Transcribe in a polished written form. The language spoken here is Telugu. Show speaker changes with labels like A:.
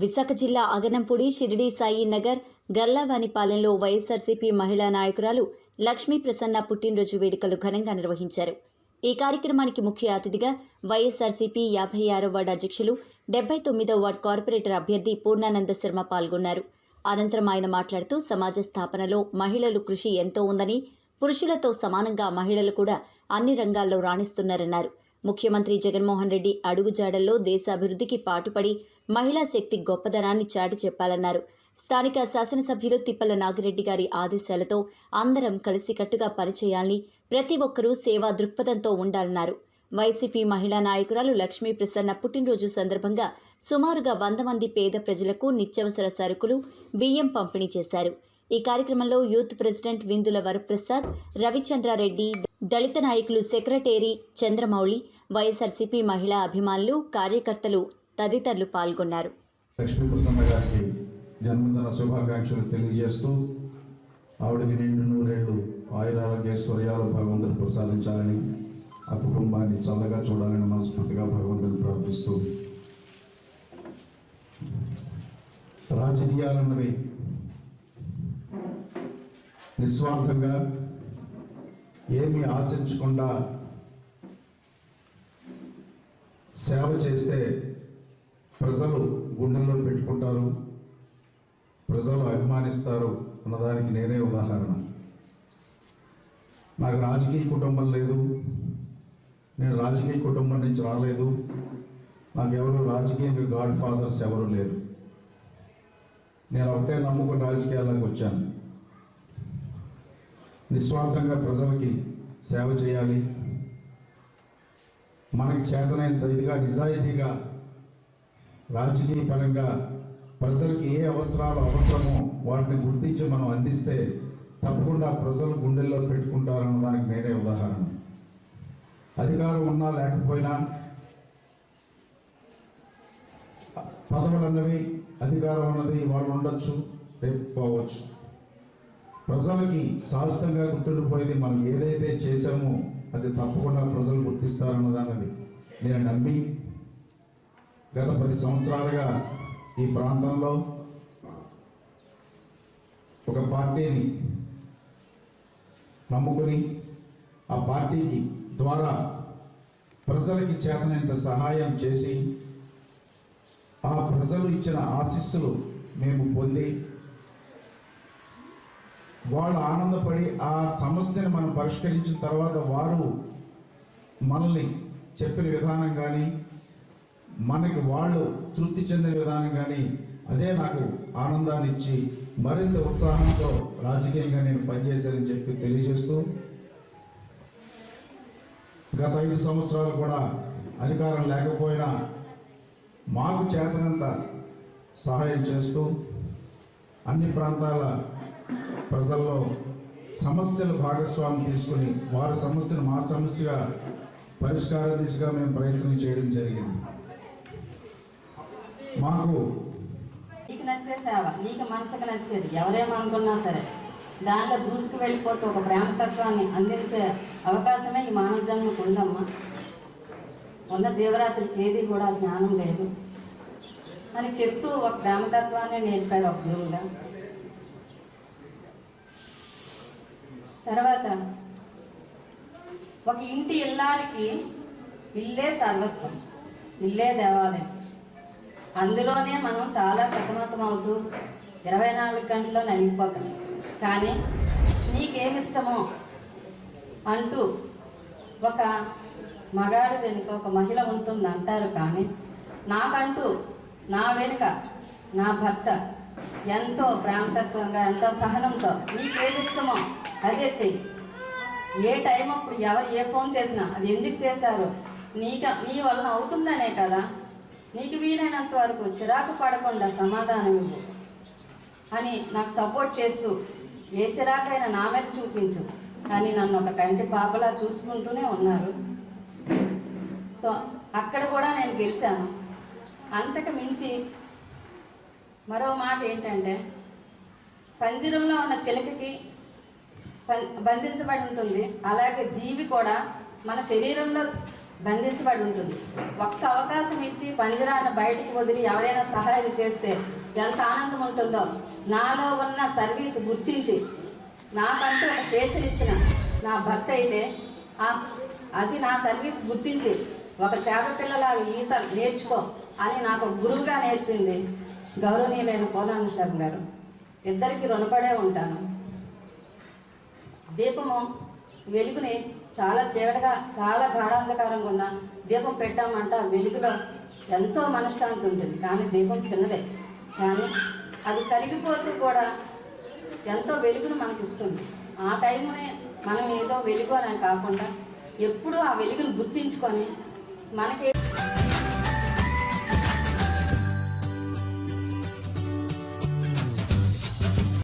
A: విశాఖ జిల్లా అగనంపూడి షిరిడి సాయి నగర్ గల్లావానిపాలెంలో వైఎస్ఆర్సీపీ మహిళా నాయకురాలు లక్ష్మీ ప్రసన్న పుట్టినరోజు వేడుకలు ఘనంగా నిర్వహించారు. ఈ కార్యక్రమానికి ముఖ్య అతిథిగా వైఎస్ఆర్సీపీ 56వ వార్డు అధ్యక్షులు 79వ వార్డు కార్పొరేటర్ అభ్యర్థి పూర్ణానంద శర్మ పాల్గొన్నారు. అనంతరం ఆయన మాట్లాడుతూ సమాజ స్థాపనలో మహిళలు కృషి ఎంతో ఉందని, పురుషులతో సమానంగా మహిళలు కూడా అన్ని రంగాల్లో రాణిస్తున్నారన్నారు. ముఖ్యమంత్రి జగన్మోహన్ రెడ్డి అడుగుజాడల్లో దేశాభివృద్ధికి పాటుపడి మహిళా శక్తి గొప్పదనాన్ని చాటి చెప్పాలన్నారు. స్థానిక శాసనసభ్యులు తిప్పల నాగిరెడ్డి గారి ఆదేశాలతో అందరం కలిసికట్టుగా పనిచేయాలని, ప్రతి ఒక్కరూ సేవా దృక్పథంతో ఉండాలన్నారు. వైసీపీ మహిళా నాయకురాలు లక్ష్మీ ప్రసన్న పుట్టినరోజు సందర్భంగా సుమారుగా 100 మంది పేద ప్రజలకు నిత్యావసర సరుకులు, బియ్యం పంపిణీ చేశారు. ఈ కార్యక్రమంలో యూత్ ప్రెసిడెంట్ విందుల వరప్రసాద్, రవిచంద్రారెడ్డి, దళిత నాయకులు సెక్రటరీ చంద్రమౌళి, వైఎస్ఆర్సీపీ మహిళా అభిమానులు, కార్యకర్తలు తదితరులు పాల్గొన్నారు.
B: లక్ష్మీ ప్రసన్న గారికి జన్మదిన శుభాకాంక్షలు తెలియజేస్తూ ఆవిడకి నిండు నూరేళ్లు ఆయురారోగ్యశ్వర్యాలు భగవంతుడు ప్రసాదించాలని, ఆ కుటుంబాన్ని చల్లగా చూడాలని మనస్ఫూర్తిగా భగవంతుని ప్రార్థిస్తూ, రాజకీయాలన్నవి నిస్వార్థంగా ఏమీ ఆశించకుండా సేవ చేస్తే ప్రజలు గుండెల్లో పెట్టుకుంటారు, ప్రజలు అభిమానిస్తారు అన్నదానికి నేనే ఉదాహరణ. నాకు రాజకీయ కుటుంబం లేదు, నేను రాజకీయ కుటుంబం నుంచి రాలేదు, నాకెవరు రాజకీయంగా గాడ్ ఫాదర్స్ ఎవరు లేరు. నేను ఒకటే నమ్ముకుని రాజకీయాల్లోకి వచ్చాను. నిస్వార్థంగా ప్రజలకి సేవ చేయాలి, మనకి చేతనైనంత ఇదిగా నిజాయితీగా రాజకీయ పరంగా ప్రజలకి ఏ అవసరమో వాటిని గుర్తించి మనం అందిస్తే తప్పకుండా ప్రజలు గుండెల్లో పెట్టుకుంటారన్న దానికి నేనే ఉదాహరణ. అధికారం ఉన్నా లేకపోయినా, పదవులు అన్నవి, అధికారం అన్నది వాళ్ళు ఉండొచ్చు, రేపు పోవచ్చు. ప్రజలకి శాశ్వతంగా గుర్తుండిపోయేది మనం ఏదైతే చేశామో అది తప్పకుండా ప్రజలు గుర్తిస్తారన్నదాన్ని నేను నమ్మి గత 10 సంవత్సరాలుగా ఈ ప్రాంతంలో ఒక పార్టీని నమ్ముకుని, ఆ పార్టీకి ద్వారా ప్రజలకి చేతనంత సహాయం చేసి, ఆ ప్రజలు ఇచ్చిన ఆశీస్సులు మేము పొంది, వాళ్ళు ఆనందపడి ఆ సమస్యను మనం పరిష్కరించిన తర్వాత వారు మనల్ని చెప్పిన విధానం కానీ, మనకి వాళ్ళు తృప్తి చెందిన విధానం కానీ అదే నాకు ఆనందాన్ని ఇచ్చి మరింత ఉత్సాహంతో రాజకీయంగా నేను పనిచేశానని చెప్పి తెలియజేస్తూ, గత 5 సంవత్సరాలు కూడా అధికారం లేకపోయినా మాకు చేతనంత సహాయం చేస్తూ అన్ని ప్రాంతాల ప్రజల్లో సమస్యలు భాగస్వామ్యం తీసుకుని వారి సమస్యను మా సమస్యగా పరిష్కార దిశగా మేము ప్రయత్నం చేయడం జరిగింది. మాకు
C: నీకు నచ్చే సేవ, నీకు మనసుకు నచ్చేది ఎవరేమనుకున్నా సరే దాంట్లో దూసుకు వెళ్ళిపోతూ ఒక ప్రేమతత్వాన్ని అందించే అవకాశమే ఈ మానవ జన్మకు ఉందమ్మా. ఉన్న జీవరాశులకి ఏది కూడా జ్ఞానం లేదు అని చెప్తూ ఒక ప్రేమతత్వాన్ని నేర్పాడు ఒక గురువుగా. తర్వాత ఒక ఇంటి ఇల్లానికి ఇల్లే సర్వస్వం, ఇల్లే దేవాలయం. అందులోనే మనం చాలా సతమతం అవుతూ 24 గంటల్లో నలిగిపోతాం. కానీ నీకేమిష్టమో అంటూ ఒక మగాడి వెనుక ఒక మహిళ ఉంటుంది అంటారు. కానీ నాకంటూ నా వెనుక నా భర్త ఎంతో ప్రేమతత్వంగా, ఎంతో సహనంతో నీకేది ఇష్టమో అదే చెయ్యి. ఏ టైం అప్పుడు ఎవరు ఏ ఫోన్ చేసినా అది ఎందుకు చేశారు, నీ వలన అవుతుందనే కదా, నీకు వీలైనంత వరకు చిరాకు పడకుండా సమాధానం ఇవ్వు అని నాకు సపోర్ట్ చేస్తూ, ఏ చిరాకైనా నా మీద చూపించు కానీ నన్ను ఒక కంటి పాపలా చూసుకుంటూనే ఉన్నారు. సో అక్కడ కూడా నేను గెలిచాను. అంతకు మించి మరో మాట ఏంటంటే, పంజరంలో ఉన్న చిలకకి బంధించబడి ఉంటుంది, అలాగే జీవి కూడా మన శరీరంలో బంధించబడి ఉంటుంది. ఒక్క అవకాశం ఇచ్చి పంజరాన్ని బయటికి వదిలి ఎవరైనా సహాయం చేస్తే ఎంత ఆనందం ఉంటుందో, నాలో ఉన్న సర్వీస్ గుర్తించి నాకంటూ ఒక స్వేచ్ఛనిచ్చిన నా భర్త అయితే అది నా సర్వీస్ గుర్తించి ఒక చేప పిల్లలాగా ఈత నేర్చుకో అని నాకు గురువుగా నేర్పింది గౌరవనీయులైన కోనాను శర్మ గారు. ఇద్దరికి రుణపడే ఉంటాను. దీపము వెలుగుని చాలా చీకటిగా, చాలా గాఢాంధకారంగా ఉన్న దీపం పెట్టామంట వెలుగులో ఎంతో మనశ్శాంతి ఉంటుంది. కానీ దీపం చిన్నదే, కానీ అది కరిగిపోతూ కూడా ఎంతో వెలుగును మనకిస్తుంది. ఆ టైంనే మనం ఏదో వెలుగు అని కాకుండా ఎప్పుడూ ఆ వెలుగును గుర్తించుకొని మనకి